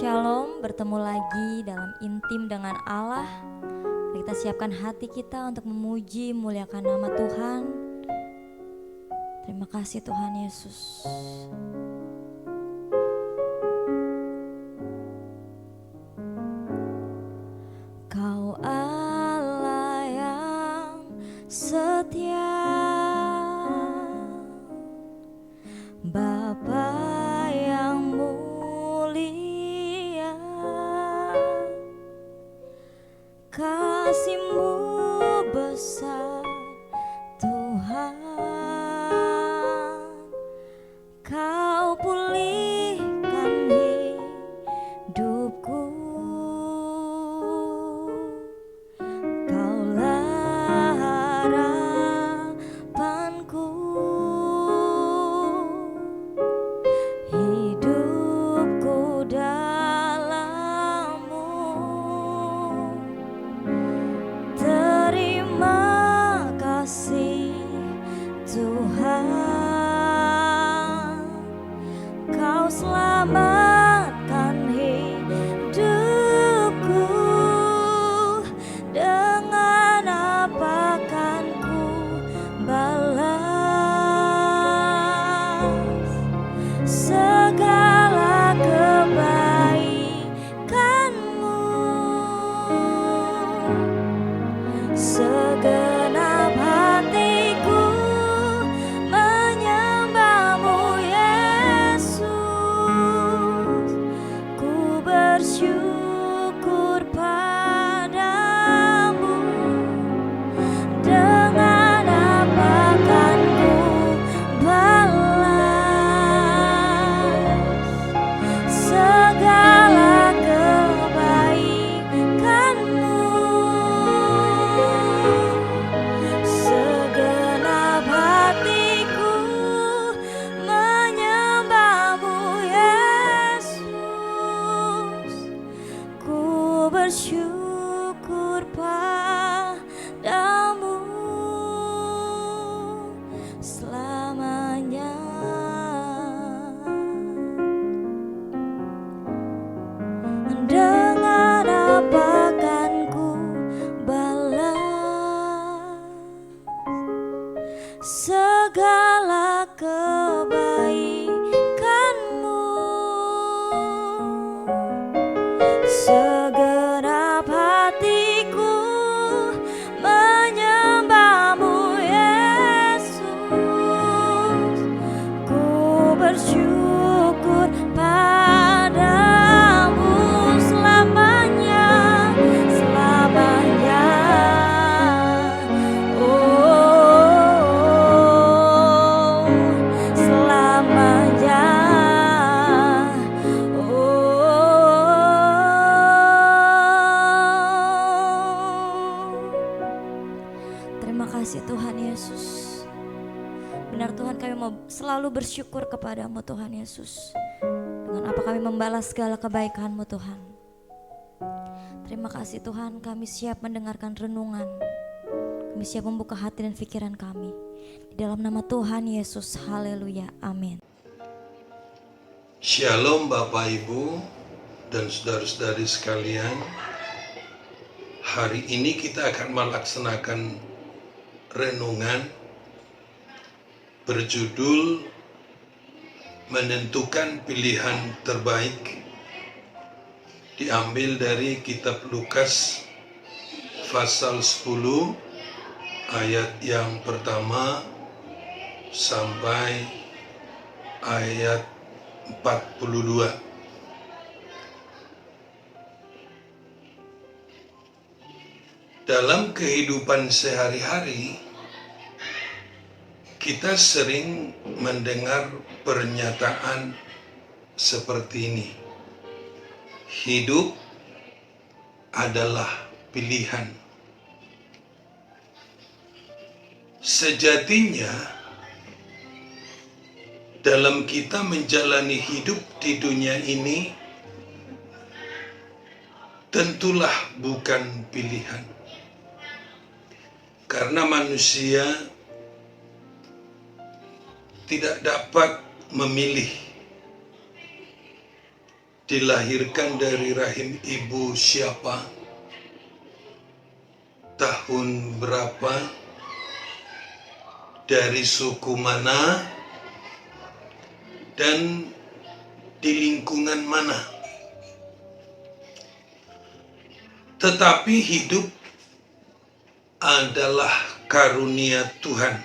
Shalom, bertemu lagi dalam intim dengan Allah. Kita siapkan hati kita untuk memuji, memuliakan nama Tuhan. Terima kasih Tuhan Yesus. Kau Allah yang setia, Bapa yang mulia, kasih-Mu besar Tuhan. Kau pulihkan hidupku, Kaulah harapanku. Hidupku dalam-Mu, terima kasih Tuhan. Kau selamatkan hidupku, dengan apa kan ku balas segala kebaikan-Mu. Segenap hatiku menyembah-Mu Yesus. Ku bersyukur padamu, dengan apa kan ku balas segala kebaikan-Mu. Segenap hatiku menyembah-Mu Yesus. Ku bersyukur padamu selamanya. Dengan apa kan ku balas segala kebaikan-Mu. Segenap hatiku menyembah-Mu Yesus. Ku bersyukur padamu selamanya, selamanya. Oh, selamanya. Terima kasih Tuhan Yesus. Benar Tuhan, kami mau selalu bersyukur kepadamu Tuhan Yesus. Dengan apa kami membalas segala kebaikan-Mu Tuhan. Terima kasih Tuhan, kami siap mendengarkan renungan. Kami siap membuka hati dan pikiran kami. Di dalam nama Tuhan Yesus, haleluya, amin. Shalom Bapak Ibu dan saudara-saudari sekalian. Hari ini kita akan melaksanakan renungan berjudul Menentukan Pilihan Terbaik, diambil dari kitab Lukas pasal 10 ayat yang pertama sampai ayat 42. Dalam kehidupan sehari-hari, kita sering mendengar pernyataan seperti ini. Hidup adalah pilihan. Sejatinya, dalam kita menjalani hidup di dunia ini, tentulah bukan pilihan. Karena manusia tidak dapat memilih dilahirkan dari rahim ibu siapa, tahun berapa, dari suku mana, dan di lingkungan mana. Tetapi hidup adalah karunia Tuhan.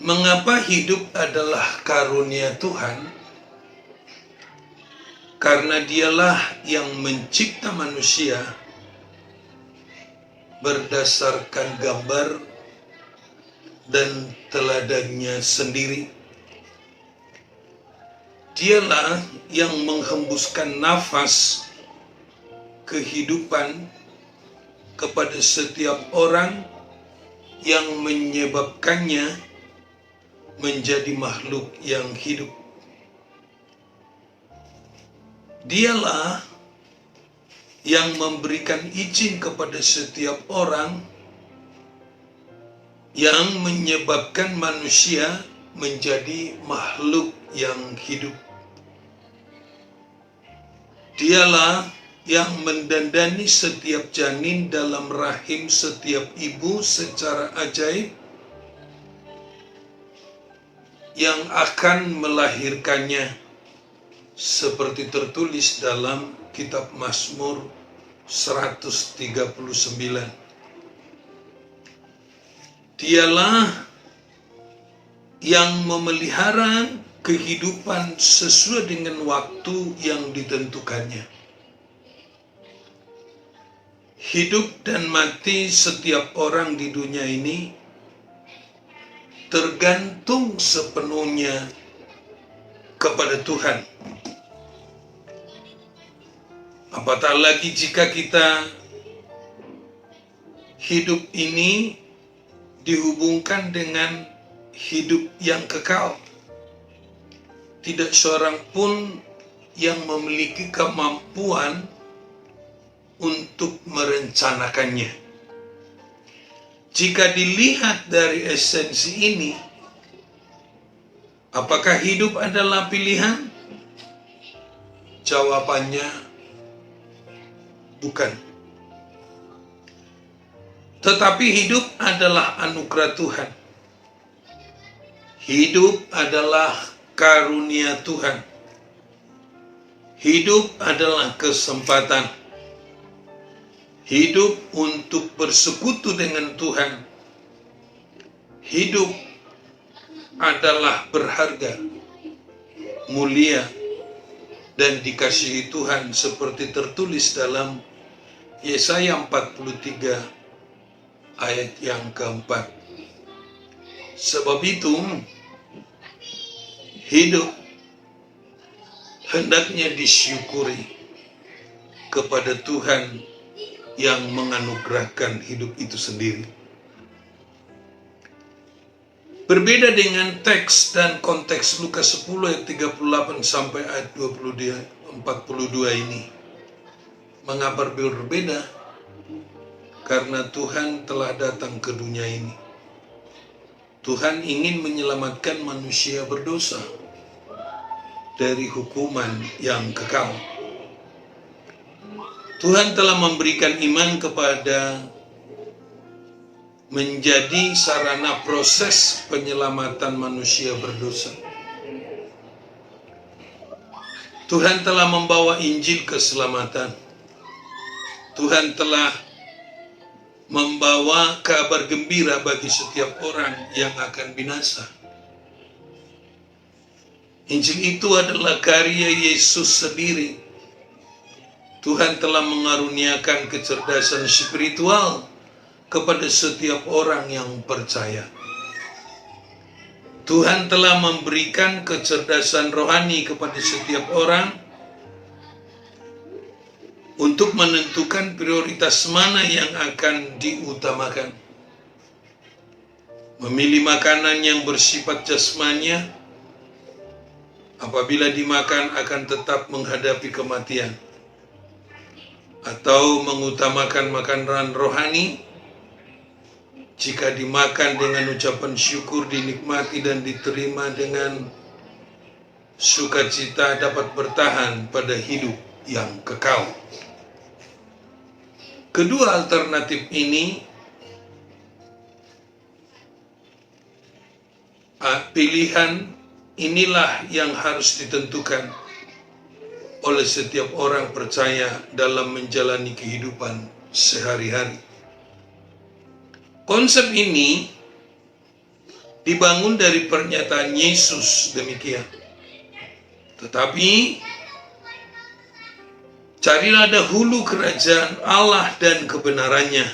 Mengapa hidup adalah karunia Tuhan? Karena dialah yang mencipta manusia berdasarkan gambar dan teladannya sendiri. Dialah yang menghembuskan nafas kehidupan kepada setiap orang yang menyebabkannya menjadi makhluk yang hidup. Dialah yang memberikan izin kepada setiap orang yang menyebabkan manusia menjadi makhluk yang hidup. Dialah yang mendandani setiap janin dalam rahim setiap ibu secara ajaib, yang akan melahirkannya, seperti tertulis dalam kitab Mazmur 139. Dialah yang memelihara kehidupan sesuai dengan waktu yang ditentukannya. Hidup dan mati setiap orang di dunia ini tergantung sepenuhnya kepada Tuhan. Apatah lagi jika kita hidup ini dihubungkan dengan hidup yang kekal. Tidak seorang pun yang memiliki kemampuan untuk merencanakannya. Jika dilihat dari esensi ini, apakah hidup adalah pilihan? Jawabannya bukan. Tetapi hidup adalah anugerah Tuhan. Hidup adalah karunia Tuhan. Hidup adalah kesempatan. Hidup untuk bersekutu dengan Tuhan. Hidup adalah berharga, mulia, dan dikasihi Tuhan seperti tertulis dalam Yesaya 43 ayat yang keempat. Sebab itu, hidup hendaknya disyukuri kepada Tuhan yang menganugerahkan hidup itu sendiri. Berbeda dengan teks dan konteks Lukas 10 ayat 38 sampai ayat 42 ini. Mengapa berbeda? Karena Tuhan telah datang ke dunia ini. Tuhan ingin menyelamatkan manusia berdosa dari hukuman yang kekal. Tuhan telah memberikan iman kepada menjadi sarana proses penyelamatan manusia berdosa. Tuhan telah membawa Injil keselamatan. Tuhan telah membawa kabar gembira bagi setiap orang yang akan binasa. Injil itu adalah karya Yesus sendiri. Tuhan telah mengaruniakan kecerdasan spiritual kepada setiap orang yang percaya. Tuhan telah memberikan kecerdasan rohani kepada setiap orang untuk menentukan prioritas mana yang akan diutamakan. Memilih makanan yang bersifat jasmania, apabila dimakan akan tetap menghadapi kematian. Atau mengutamakan makanan rohani, jika dimakan dengan ucapan syukur, dinikmati dan diterima dengan sukacita dapat bertahan pada hidup yang kekal. Kedua alternatif ini, pilihan inilah yang harus ditentukan oleh setiap orang percaya dalam menjalani kehidupan sehari-hari. Konsep ini dibangun dari pernyataan Yesus demikian. Tetapi carilah dahulu kerajaan Allah dan kebenarannya,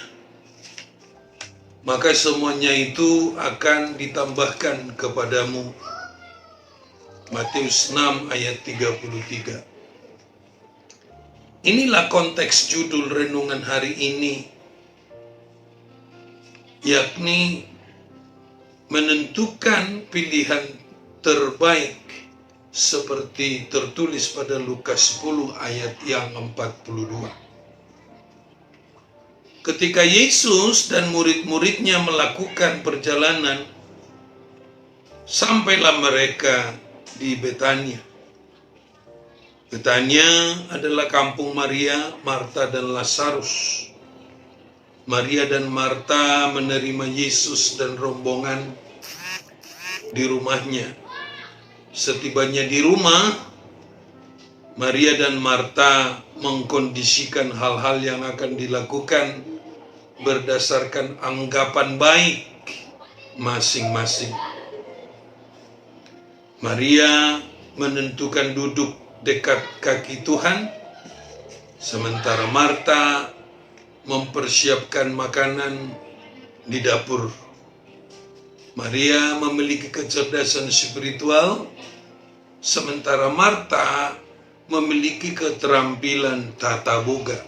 maka semuanya itu akan ditambahkan kepadamu. Matius 6 ayat 33. Inilah konteks judul renungan hari ini, yakni menentukan pilihan terbaik seperti tertulis pada Lukas 10 ayat yang 42. Ketika Yesus dan murid-muridnya melakukan perjalanan, sampailah mereka di Betania. Betania adalah kampung Maria, Marta, dan Lazarus. Maria dan Marta menerima Yesus dan rombongan di rumahnya. Setibanya di rumah, Maria dan Marta mengkondisikan hal-hal yang akan dilakukan berdasarkan anggapan baik masing-masing. Maria menentukan duduk dekat kaki Tuhan, sementara Marta mempersiapkan makanan di dapur. Maria memiliki kecerdasan spiritual, sementara Marta memiliki keterampilan tata boga.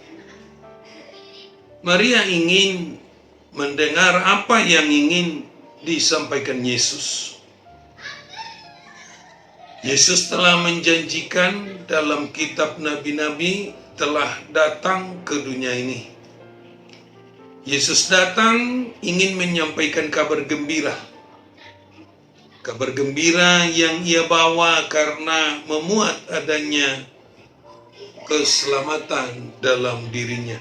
Maria ingin mendengar apa yang ingin disampaikan Yesus. Yesus telah menjanjikan dalam kitab nabi-nabi telah datang ke dunia ini. Yesus datang ingin menyampaikan kabar gembira. Kabar gembira yang ia bawa karena memuat adanya keselamatan dalam dirinya.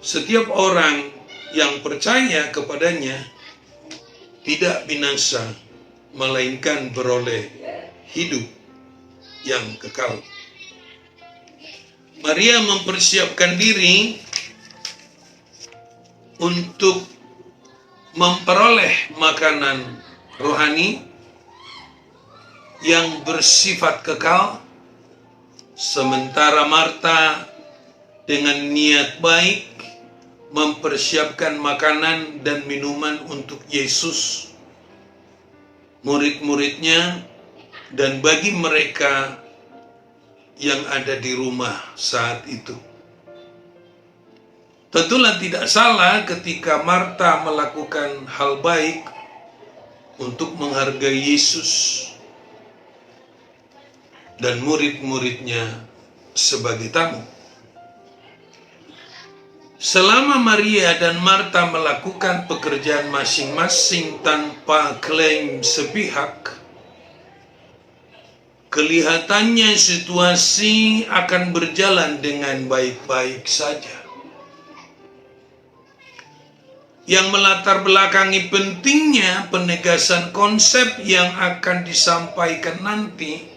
Setiap orang yang percaya kepadanya tidak binasa, melainkan beroleh hidup yang kekal. Maria mempersiapkan diri untuk memperoleh makanan rohani yang bersifat kekal, sementara Marta dengan niat baik mempersiapkan makanan dan minuman untuk Yesus, murid-muridnya, dan bagi mereka yang ada di rumah saat itu. Tentulah tidak salah ketika Marta melakukan hal baik untuk menghargai Yesus dan murid-muridnya sebagai tamu. Selama Maria dan Marta melakukan pekerjaan masing-masing tanpa klaim sepihak, kelihatannya situasi akan berjalan dengan baik-baik saja. Yang melatar belakangi pentingnya penegasan konsep yang akan disampaikan nanti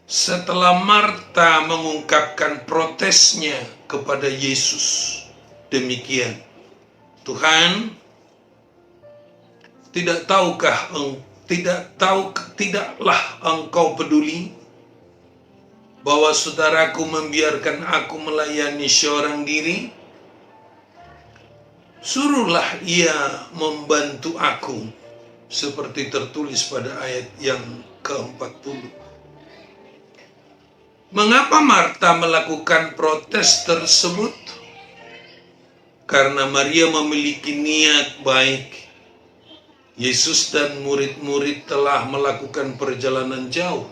setelah Marta mengungkapkan protesnya kepada Yesus. Demikian, Tuhan, tidaklah engkau peduli bahwa saudaraku membiarkan aku melayani seorang diri? Suruhlah ia membantu aku, seperti tertulis pada ayat yang ke-40. Mengapa Marta melakukan protes tersebut? Karena Maria memiliki niat baik. Yesus dan murid-murid telah melakukan perjalanan jauh.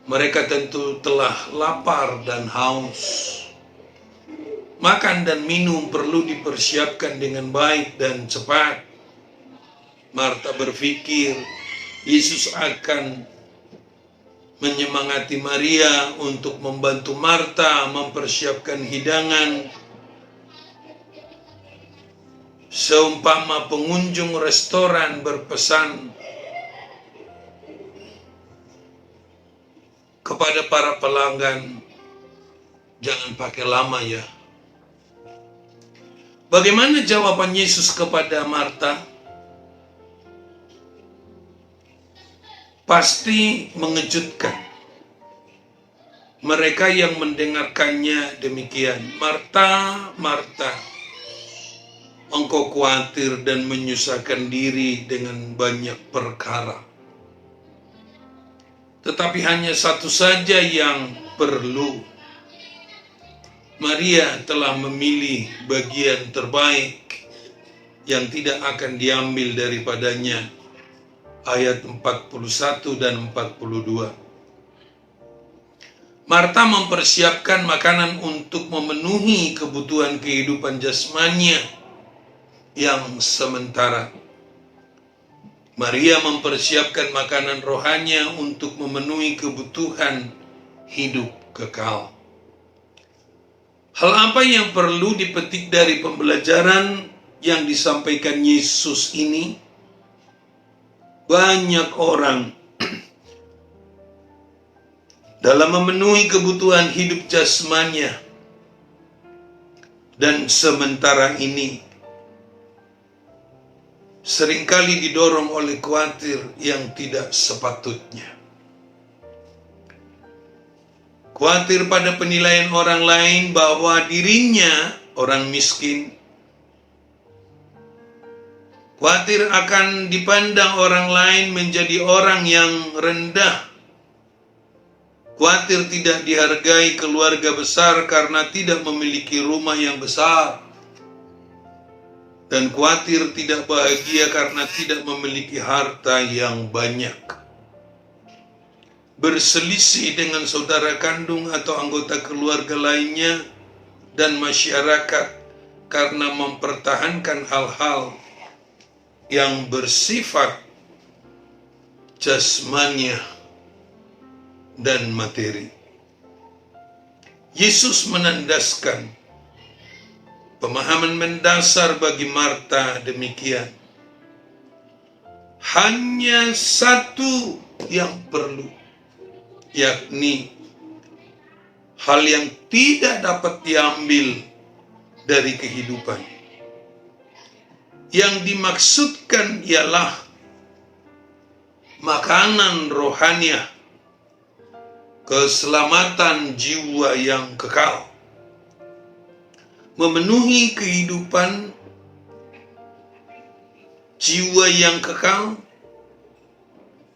Mereka tentu telah lapar dan haus. Makan dan minum perlu dipersiapkan dengan baik dan cepat. Marta berpikir Yesus akan menyemangati Maria untuk membantu Marta mempersiapkan hidangan. Seumpama pengunjung restoran berpesan kepada para pelanggan, jangan pakai lama ya. Bagaimana jawaban Yesus kepada Marta? Pasti mengejutkan. Mereka yang mendengarkannya demikian, Marta, Marta, engkau khawatir dan menyusahkan diri dengan banyak perkara. Tetapi hanya satu saja yang perlu. Maria telah memilih bagian terbaik yang tidak akan diambil daripadanya. Ayat 41 dan 42. Marta mempersiapkan makanan untuk memenuhi kebutuhan kehidupan jasmaninya yang sementara. Maria mempersiapkan makanan rohaninya untuk memenuhi kebutuhan hidup kekal. Hal apa yang perlu dipetik dari pembelajaran yang disampaikan Yesus ini? Banyak orang dalam memenuhi kebutuhan hidup jasmaninya dan sementara ini seringkali didorong oleh khawatir yang tidak sepatutnya. Khawatir pada penilaian orang lain bahwa dirinya orang miskin. Khawatir akan dipandang orang lain menjadi orang yang rendah. Khawatir tidak dihargai keluarga besar karena tidak memiliki rumah yang besar. Dan khawatir tidak bahagia karena tidak memiliki harta yang banyak. Berselisih dengan saudara kandung atau anggota keluarga lainnya dan masyarakat karena mempertahankan hal-hal yang bersifat jasmania dan materi. Yesus menandaskan pemahaman mendasar bagi Marta demikian. Hanya satu yang perlu, yakni hal yang tidak dapat diambil dari kehidupan. Yang dimaksudkan ialah makanan rohania, keselamatan jiwa yang kekal, memenuhi kehidupan jiwa yang kekal,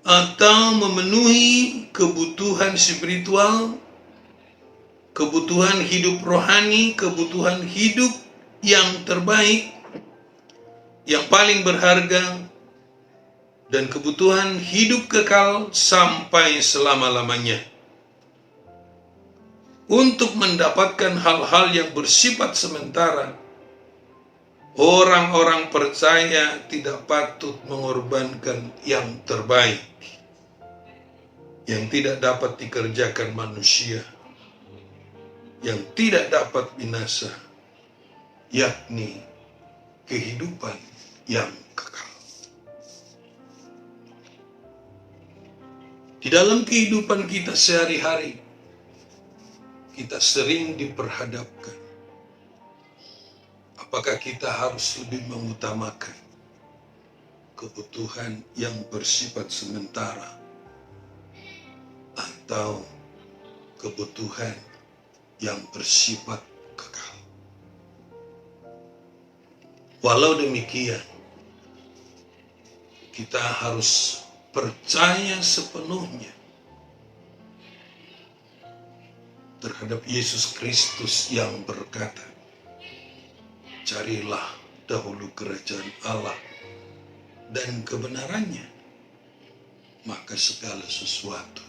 atau memenuhi kebutuhan spiritual, kebutuhan hidup rohani, kebutuhan hidup yang terbaik, yang paling berharga, dan kebutuhan hidup kekal sampai selama-lamanya. Untuk mendapatkan hal-hal yang bersifat sementara, orang-orang percaya tidak patut mengorbankan yang terbaik, yang tidak dapat dikerjakan manusia, yang tidak dapat binasa, yakni kehidupan yang kekal. Di dalam kehidupan kita sehari-hari, kita sering diperhadapkan. Apakah kita harus lebih mengutamakan kebutuhan yang bersifat sementara atau kebutuhan yang bersifat kekal? Walau demikian, kita harus percaya sepenuhnya terhadap Yesus Kristus yang berkata, carilah dahulu kerajaan Allah dan kebenarannya, maka segala sesuatu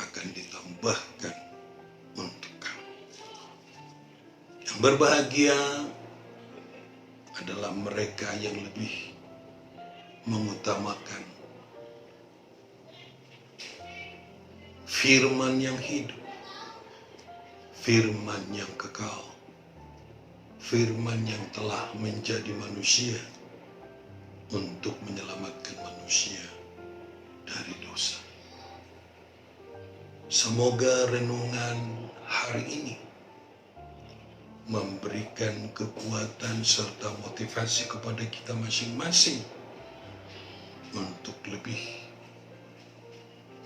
akan ditambahkan untuk kamu. Yang berbahagia adalah mereka yang lebih mengutamakan firman yang hidup, firman yang kekal, firman yang telah menjadi manusia untuk menyelamatkan manusia dari dosa. Semoga renungan hari ini memberikan kekuatan serta motivasi kepada kita masing-masing untuk lebih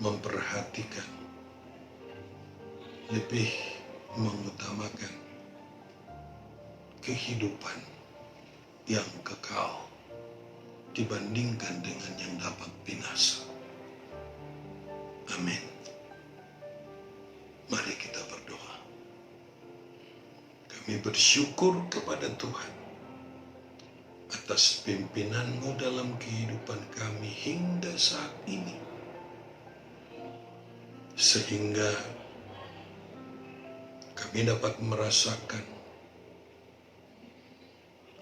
memperhatikan, lebih mengutamakan kehidupan yang kekal dibandingkan dengan yang dapat binasa. Amin. Mari kita berdoa. Kami bersyukur kepada Tuhan atas pimpinan-Mu dalam kehidupan kami hingga saat ini, sehingga kami dapat merasakan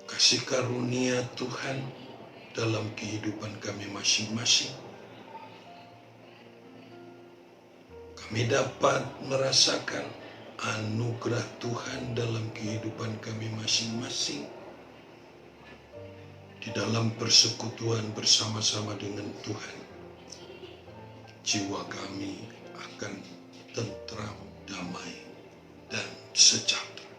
kasih karunia Tuhan dalam kehidupan kami masing-masing. Kami dapat merasakan anugerah Tuhan dalam kehidupan kami masing-masing. Di dalam persekutuan bersama-sama dengan Tuhan, jiwa kami akan tentram, damai, dan sejahtera.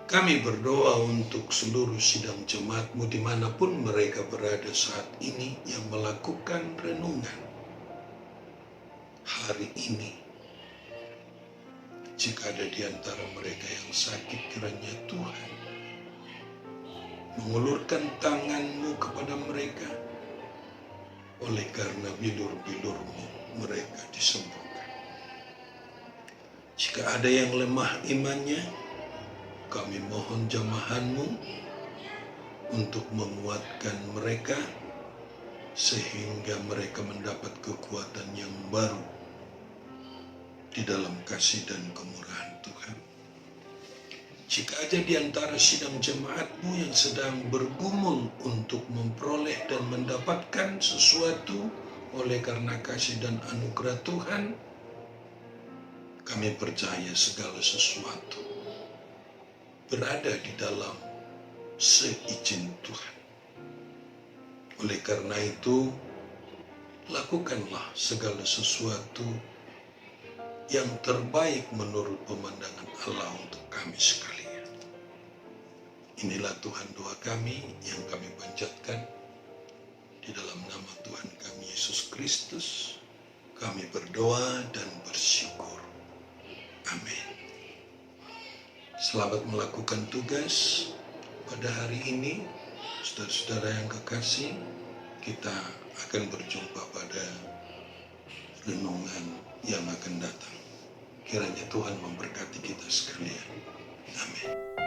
Kami berdoa untuk seluruh sidang jemaat-Mu dimanapun mereka berada saat ini yang melakukan renungan hari ini. Jika ada di antara mereka yang sakit, kiranya Tuhan mengulurkan tangan-Mu kepada mereka. Oleh karena bilur-bilur-Mu mereka disembuhkan. Jika ada yang lemah imannya, kami mohon jamahan-Mu untuk menguatkan mereka sehingga mereka mendapat kekuatan yang baru di dalam kasih dan kemurahan Tuhan. Jika ada di antara sidang jemaat-Mu yang sedang bergumul untuk memperoleh dan mendapatkan sesuatu oleh karena kasih dan anugerah Tuhan, kami percaya segala sesuatu berada di dalam seizin Tuhan. Oleh karena itu, lakukanlah segala sesuatu yang terbaik menurut pemandangan Allah untuk kami sekalian. Inilah Tuhan doa kami yang kami panjatkan. Di dalam nama Tuhan kami Yesus Kristus, kami berdoa dan bersyukur. Amin. Selamat melakukan tugas pada hari ini. Saudara-saudara yang kekasih, kita akan berjumpa pada renungan yang akan datang. Kiranya Tuhan memberkati kita sekalian. Amin.